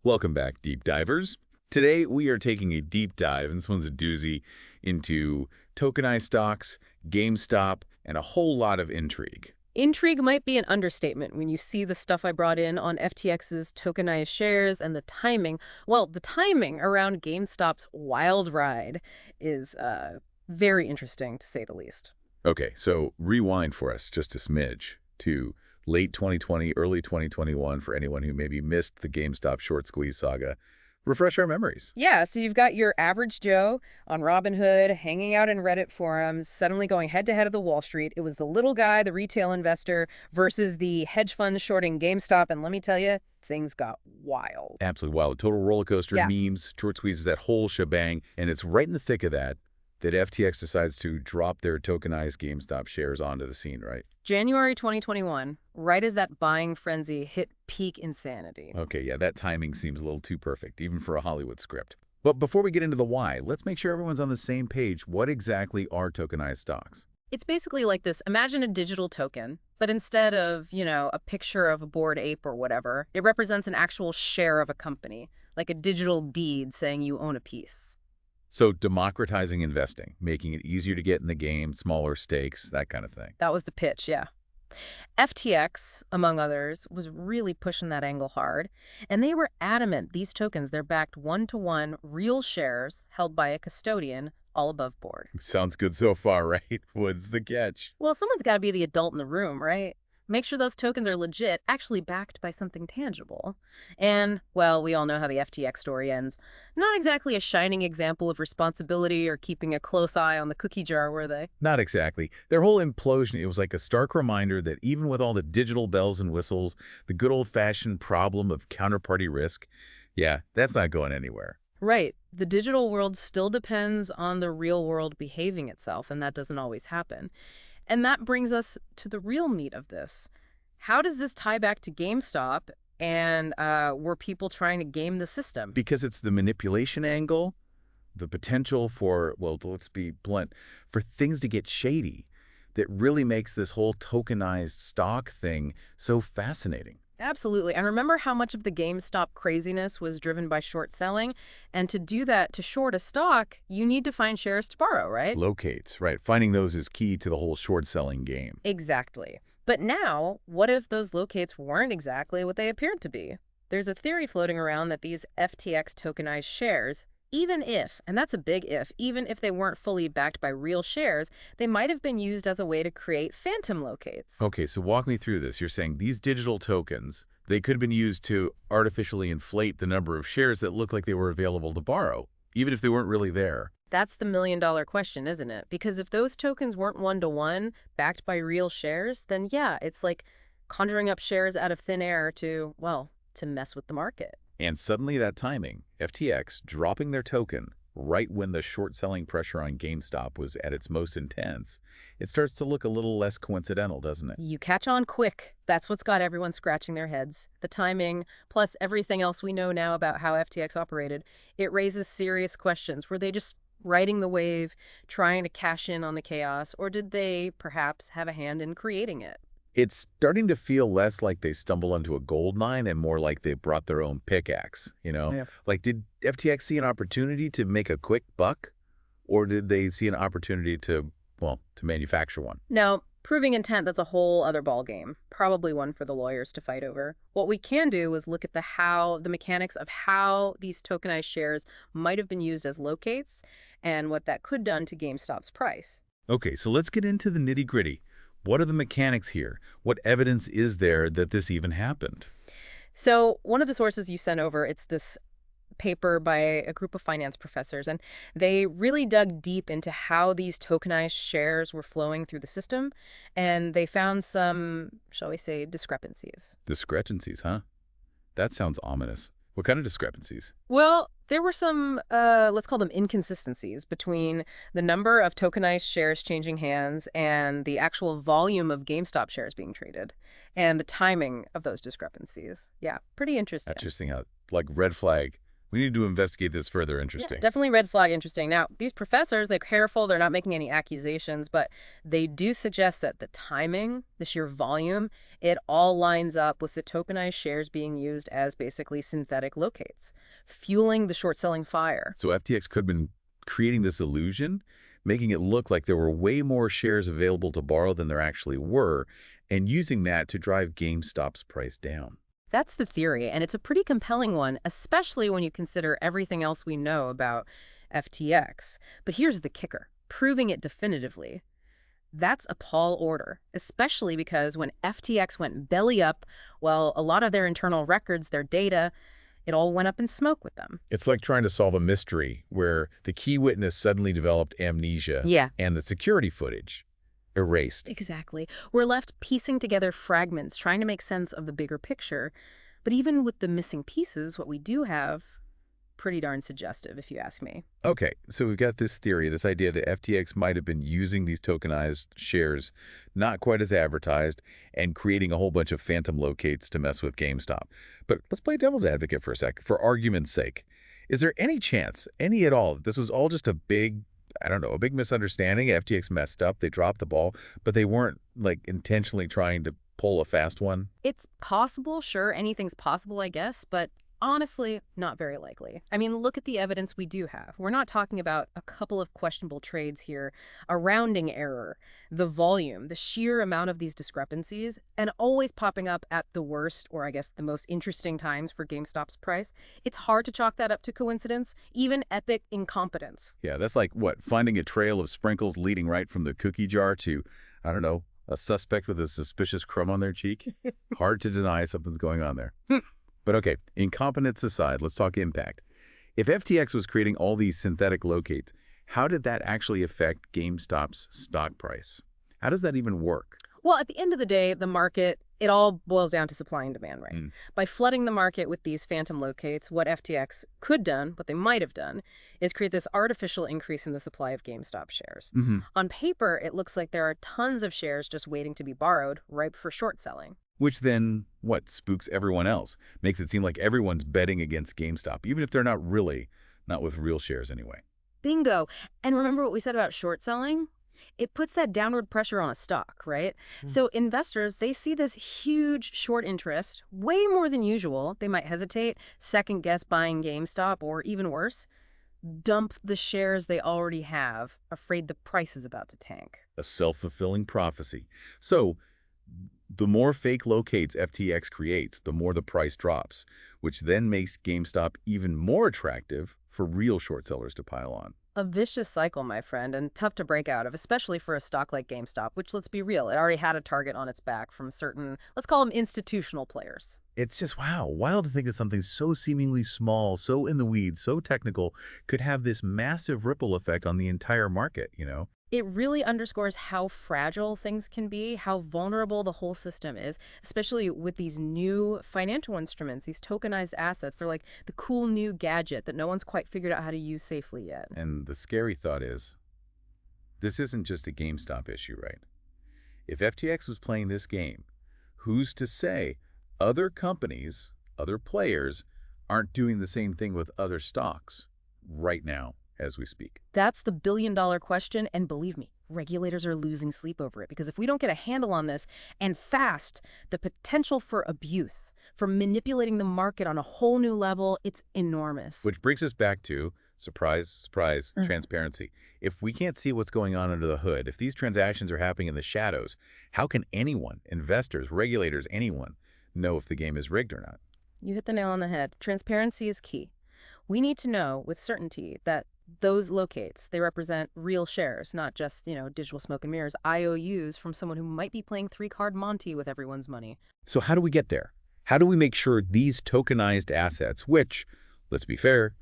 Welcome back, deep divers. Today, we are taking a deep dive, and this one's a doozy, into tokenized stocks, GameStop, and a whole lot of intrigue. Intrigue might be an understatement when you see the stuff I brought in on FTX's tokenized shares and the timing. Well, the timing around GameStop's wild ride is very interesting, to say the least. Okay, so rewind for us just a smidge to late 2020, early 2021 for anyone who maybe missed the GameStop short squeeze saga. Refresh our memories. Yeah, so you've got your average Joe on Robinhood hanging out in Reddit forums, suddenly going head-to-head of the Wall Street. It was the little guy, the retail investor, versus the hedge funds shorting GameStop. And let me tell you, things got wild. Absolutely wild. Total roller coaster, Yeah. memes, short squeezes, that whole shebang. And it's right in the thick of that FTX decides to drop their tokenized GameStop shares onto the scene, right? January 2021, right as that buying frenzy hit peak insanity. Okay, yeah, that timing seems a little too perfect, even for a Hollywood script. But before we get into the why, let's make sure everyone's on the same page. What exactly are tokenized stocks? It's basically like this. Imagine a digital token, but instead of, a picture of a bored ape or whatever, it represents an actual share of a company, like a digital deed saying you own a piece. So democratizing investing, making it easier to get in the game, smaller stakes, that kind of thing. That was the pitch, yeah. FTX, among others, was really pushing that angle hard, and they were adamant these tokens, they're backed one-to-one real shares held by a custodian, all above board. Sounds good so far, right? What's the catch? Well, someone's got to be the adult in the room, right? Make sure those tokens are legit, actually backed by something tangible. And, well, we all know how the FTX story ends. Not exactly a shining example of responsibility or keeping a close eye on the cookie jar, were they? Not exactly. Their whole implosion, it was like a stark reminder that even with all the digital bells and whistles, the good old-fashioned problem of counterparty risk, yeah, that's not going anywhere. Right. The digital world still depends on the real world behaving itself, and that doesn't always happen. And that brings us to the real meat of this. How does this tie back to GameStop, and were people trying to game the system? Because it's the manipulation angle, the potential for, well, let's be blunt, for things to get shady that really makes this whole tokenized stock thing so fascinating. Absolutely. And remember how much of the GameStop craziness was driven by short selling? And to do that, to short a stock, you need to find shares to borrow, right? Locates, right? Finding those is key to the whole short selling game. Exactly. But now, what if those locates weren't exactly what they appeared to be? There's a theory floating around that these FTX tokenized shares, even if, and that's a big if, even if they weren't fully backed by real shares, they might have been used as a way to create phantom locates. Okay, so walk me through this. You're saying these digital tokens, they could have been used to artificially inflate the number of shares that look like they were available to borrow, even if they weren't really there. That's the million-dollar question, isn't it? Because if those tokens weren't one-to-one, backed by real shares, then yeah, it's like conjuring up shares out of thin air to, well, to mess with the market. And suddenly that timing, FTX dropping their token right when the short-selling pressure on GameStop was at its most intense, it starts to look a little less coincidental, doesn't it? You catch on quick. That's what's got everyone scratching their heads. The timing, plus everything else we know now about how FTX operated, it raises serious questions. Were they just riding the wave, trying to cash in on the chaos, or did they perhaps have a hand in creating it? It's starting to feel less like they stumbled onto a gold mine and more like they brought their own pickaxe, you know? Yeah. Like, did FTX see an opportunity to make a quick buck? Or did they see an opportunity to, well, to manufacture one? Now, proving intent, that's a whole other ballgame. Probably one for the lawyers to fight over. What we can do is look at the mechanics of how these tokenized shares might have been used as locates and what that could have done to GameStop's price. Okay, so let's get into the nitty-gritty. What are the mechanics here? What evidence is there that this even happened? So one of the sources you sent over, it's this paper by a group of finance professors, and they really dug deep into how these tokenized shares were flowing through the system, and they found some, shall we say, discrepancies. Discrepancies, huh? That sounds ominous. What kind of discrepancies? Well, there were some, let's call them inconsistencies between the number of tokenized shares changing hands and the actual volume of GameStop shares being traded, and the timing of those discrepancies. Yeah, pretty interesting. Interesting how, like, red flag, We need to investigate this further. Yeah, Interesting. definitely red flag interesting. Now, these professors, they're careful, they're not making any accusations, but they do suggest that the timing, the sheer volume, it all lines up with the tokenized shares being used as basically synthetic locates, fueling the short-selling fire. So FTX could have been creating this illusion, making it look like there were way more shares available to borrow than there actually were, and using that to drive GameStop's price down. That's the theory, and it's a pretty compelling one, especially when you consider everything else we know about FTX. But here's the kicker, proving it definitively. That's a tall order, especially because when FTX went belly up, well, a lot of their internal records, their data, it all went up in smoke with them. It's like trying to solve a mystery where the key witness suddenly developed amnesia Yeah. and the security footage erased. Exactly. We're left piecing together fragments, trying to make sense of the bigger picture. But even with the missing pieces, what we do have, pretty darn suggestive, if you ask me. Okay, so we've got this theory, this idea that FTX might have been using these tokenized shares not quite as advertised and creating a whole bunch of phantom locates to mess with GameStop. But let's play devil's advocate for a sec, for argument's sake. Is there any chance, any at all, that this was all just a big, I don't know, a big misunderstanding? FTX messed up, they dropped the ball, but they weren't, like, intentionally trying to pull a fast one? It's possible, sure, anything's possible, I guess, but honestly, not very likely. I mean, look at the evidence we do have. We're not talking about a couple of questionable trades here, a rounding error, the volume, the sheer amount of these discrepancies, and always popping up at the worst, or I guess the most interesting times for GameStop's price. It's hard to chalk that up to coincidence, even epic incompetence. Yeah, that's like, what, finding a trail of sprinkles leading right from the cookie jar to, I don't know, a suspect with a suspicious crumb on their cheek? Hard to deny something's going on there. But okay, incompetence aside, let's talk impact. If FTX was creating all these synthetic locates, how did that actually affect GameStop's stock price? How does that even work? Well, at the end of the day, the market, it all boils down to supply and demand, right? By flooding the market with these phantom locates, what FTX could done, what they might have done, is create this artificial increase in the supply of GameStop shares. On paper, it looks like there are tons of shares just waiting to be borrowed, ripe for short selling. Which then, what, spooks everyone else? Makes it seem like everyone's betting against GameStop, even if they're not really, not with real shares anyway. Bingo. And remember what we said about short selling? It puts that downward pressure on a stock, right? So investors, they see this huge short interest, way more than usual. They might hesitate, second guess buying GameStop, or even worse, dump the shares they already have, afraid the price is about to tank. A self-fulfilling prophecy. So, the more fake locates FTX creates, the more the price drops, which then makes GameStop even more attractive for real short sellers to pile on. A vicious cycle, my friend, and tough to break out of, especially for a stock like GameStop, which, let's be real, it already had a target on its back from certain, let's call them institutional players. It's just, wow, wild to think that something so seemingly small, so in the weeds, so technical, could have this massive ripple effect on the entire market, you know? It really underscores how fragile things can be, how vulnerable the whole system is, especially with these new financial instruments, these tokenized assets. They're like the cool new gadget that no one's quite figured out how to use safely yet. And the scary thought is, this isn't just a GameStop issue, right? If FTX was playing this game, who's to say other companies, other players, aren't doing the same thing with other stocks right now as we speak? That's the billion-dollar question, and believe me, regulators are losing sleep over it, because if we don't get a handle on this, and fast, the potential for abuse, for manipulating the market on a whole new level, it's enormous. Which brings us back to, surprise, surprise, transparency. If we can't see what's going on under the hood, if these transactions are happening in the shadows, how can anyone, investors, regulators, anyone, know if the game is rigged or not? You hit the nail on the head. Transparency is key. We need to know with certainty that those locates, they represent real shares, not just, digital smoke and mirrors, IOUs from someone who might be playing three-card Monty with everyone's money. So how do we get there? How do we make sure these tokenized assets, which, let's be fair,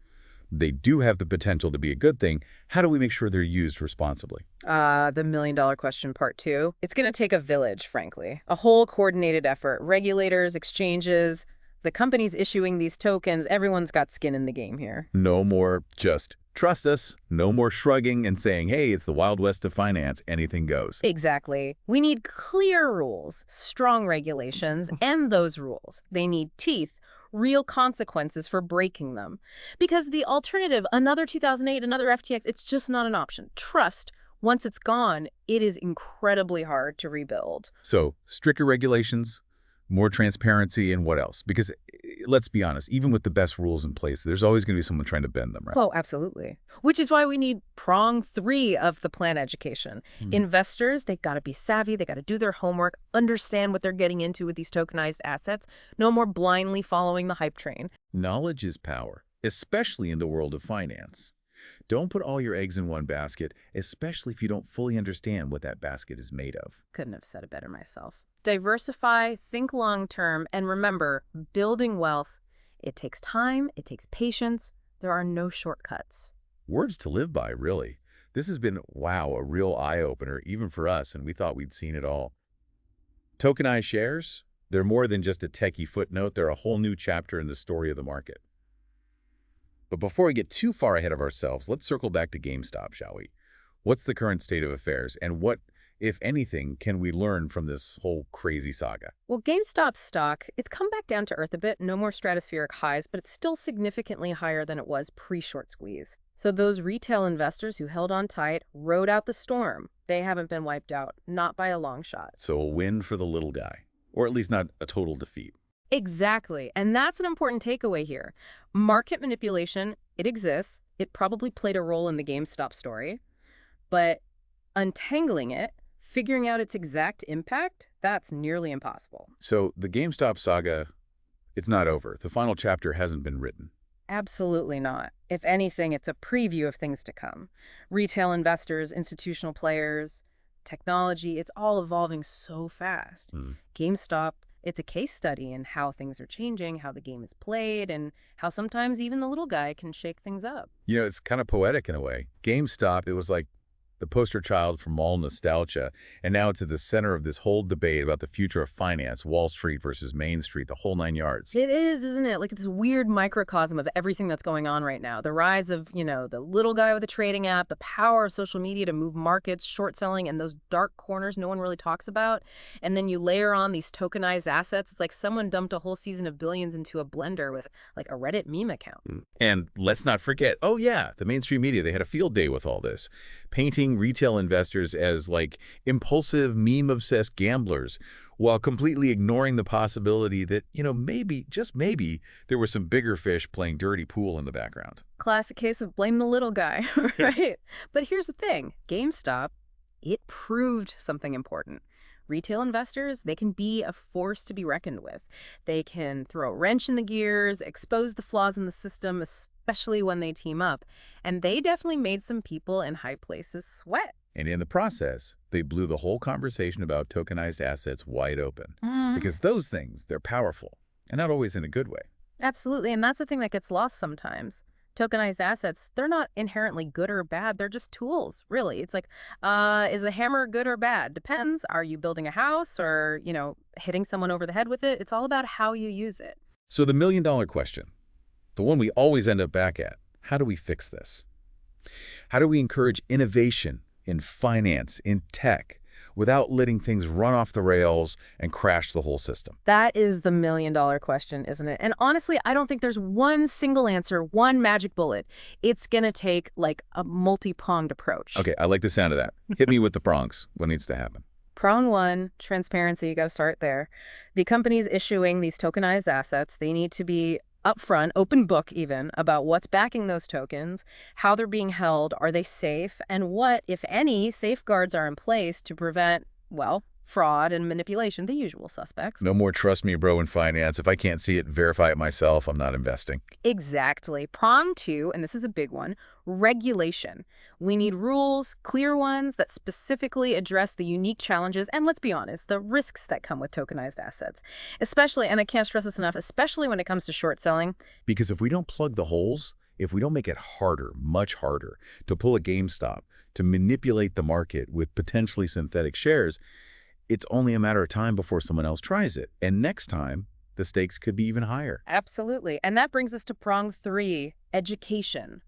they do have the potential to be a good thing, how do we make sure they're used responsibly? The million-dollar question part 2. It's going to take a village, frankly. A whole coordinated effort. Regulators, exchanges, the companies issuing these tokens, everyone's got skin in the game here. No more just trust us, no more shrugging and saying, hey, it's the Wild West of finance, anything goes. Exactly. We need clear rules, strong regulations, and those rules, they need teeth, real consequences for breaking them. Because the alternative, another 2008, another FTX, it's just not an option. Trust, once it's gone, it is incredibly hard to rebuild. So stricter regulations, more transparency, and what else? Because let's be honest, even with the best rules in place, there's always going to be someone trying to bend them, right? Oh, absolutely. Which is why we need prong 3 of the plan education. Investors, they got to be savvy, they got to do their homework, understand what they're getting into with these tokenized assets, no more blindly following the hype train. Knowledge is power, especially in the world of finance. Don't put all your eggs in one basket, especially if you don't fully understand what that basket is made of. Couldn't have said it better myself. Diversify, think long-term, and remember, building wealth, it takes time, it takes patience, there are no shortcuts. Words to live by, really. This has been, wow, a real eye-opener, even for us, and we thought we'd seen it all. Tokenized shares? They're more than just a techie footnote. They're a whole new chapter in the story of the market. But before we get too far ahead of ourselves, let's circle back to GameStop, shall we? What's the current state of affairs, and what, if anything, can we learn from this whole crazy saga? Well, GameStop's stock, it's come back down to earth a bit, no more stratospheric highs, but it's still significantly higher than it was pre-short squeeze. So those retail investors who held on tight rode out the storm. They haven't been wiped out, not by a long shot. So a win for the little guy, or at least not a total defeat. Exactly, and that's an important takeaway here. Market manipulation, it exists. It probably played a role in the GameStop story, but untangling it, figuring out its exact impact, that's nearly impossible. So the GameStop saga, it's not over. The final chapter hasn't been written. Absolutely not. If anything, it's a preview of things to come. Retail investors, institutional players, technology, it's all evolving so fast. GameStop, it's a case study in how things are changing, how the game is played, and how sometimes even the little guy can shake things up. You know, it's kind of poetic in a way. GameStop, it was like the poster child for mall nostalgia, and now it's at the center of this whole debate about the future of finance, Wall Street versus Main Street, the whole 9 yards. It is, isn't it? Like this weird microcosm of everything that's going on right now. The rise of, the little guy with a trading app, the power of social media to move markets, short selling, and those dark corners no one really talks about. And then you layer on these tokenized assets. It's like someone dumped a whole season of billions into a blender with like a Reddit meme account. And let's not forget, oh yeah, the mainstream media, they had a field day with all this, painting retail investors as like impulsive, meme-obsessed gamblers, while completely ignoring the possibility that, maybe, just maybe, there were some bigger fish playing dirty pool in the background. Classic case of blame the little guy, right? But here's the thing. GameStop, it proved something important. Retail investors, they can be a force to be reckoned with. They can throw a wrench in the gears, expose the flaws in the system, especially when they team up. And they definitely made some people in high places sweat. And in the process, they blew the whole conversation about tokenized assets wide open. Because those things, they're powerful, and not always in a good way. Absolutely, and that's the thing that gets lost sometimes. Tokenized assets, they're not inherently good or bad. They're just tools, really. It's like, is a hammer good or bad? Depends. Are you building a house or, hitting someone over the head with it? It's all about how you use it. So the million-dollar question, the one we always end up back at, how do we fix this? How do we encourage innovation in finance, in tech, without letting things run off the rails and crash the whole system? That is the million-dollar question, isn't it? And honestly, I don't think there's one single answer, one magic bullet. It's going to take like a multi-pronged approach. Okay, I like the sound of that. Hit me with the prongs. What needs to happen? Prong 1, transparency. You got to start there. The companies issuing these tokenized assets, they need to be upfront, open book even, about what's backing those tokens, how they're being held, are they safe, and what, if any, safeguards are in place to prevent, well, fraud and manipulation, the usual suspects. No more trust me, bro, in finance. If I can't see it, verify it myself, I'm not investing. Exactly. Prong 2, and this is a big one, regulation. We need rules, clear ones that specifically address the unique challenges and, let's be honest, the risks that come with tokenized assets. Especially, and I can't stress this enough, especially when it comes to short selling. Because if we don't plug the holes, if we don't make it harder, much harder, to pull a GameStop, to manipulate the market with potentially synthetic shares, it's only a matter of time before someone else tries it. And next time, the stakes could be even higher. Absolutely. And that brings us to prong 3, education.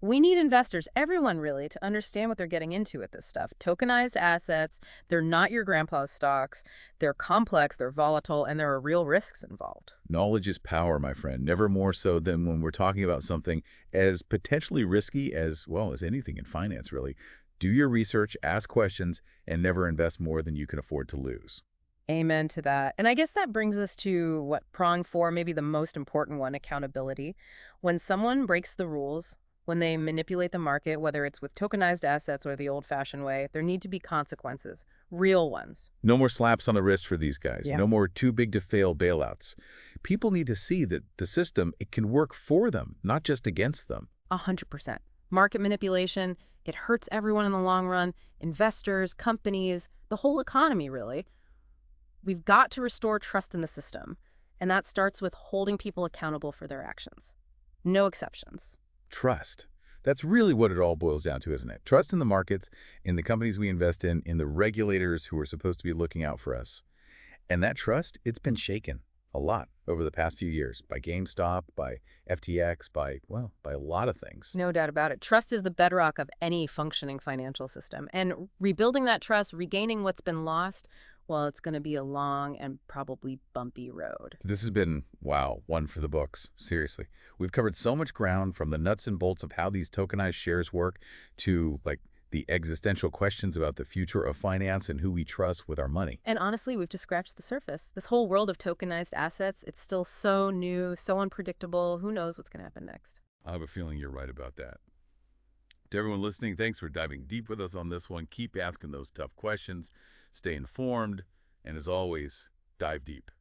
We need investors, everyone really, to understand what they're getting into with this stuff. Tokenized assets, they're not your grandpa's stocks. They're complex, they're volatile, and there are real risks involved. Knowledge is power, my friend, never more so than when we're talking about something as potentially risky as, well, as anything in finance, really. Do your research, ask questions, and never invest more than you can afford to lose. Amen to that. And I guess that brings us to what prong four, maybe the most important one, accountability. When someone breaks the rules, when they manipulate the market, whether it's with tokenized assets or the old-fashioned way, there need to be consequences, real ones. No more slaps on the wrist for these guys. Yeah. No more too big to fail bailouts. People need to see that the system, it can work for them, not just against them. 100%. Market manipulation, it hurts everyone in the long run, investors, companies, the whole economy, really. We've got to restore trust in the system, and that starts with holding people accountable for their actions. No exceptions. Trust. That's really what it all boils down to, isn't it? Trust in the markets, in the companies we invest in the regulators who are supposed to be looking out for us. And that trust, it's been shaken a lot over the past few years by GameStop, by FTX, well, by a lot of things. No doubt about it. Trust is the bedrock of any functioning financial system. And rebuilding that trust, regaining what's been lost, well, it's going to be a long and probably bumpy road. This has been, wow, one for the books. Seriously. We've covered so much ground from the nuts and bolts of how these tokenized shares work to, like, the existential questions about the future of finance and who we trust with our money. And honestly, we've just scratched the surface. This whole world of tokenized assets, it's still so new, so unpredictable. Who knows what's going to happen next? I have a feeling you're right about that. To everyone listening, thanks for diving deep with us on this one. Keep asking those tough questions, stay informed, and as always, dive deep.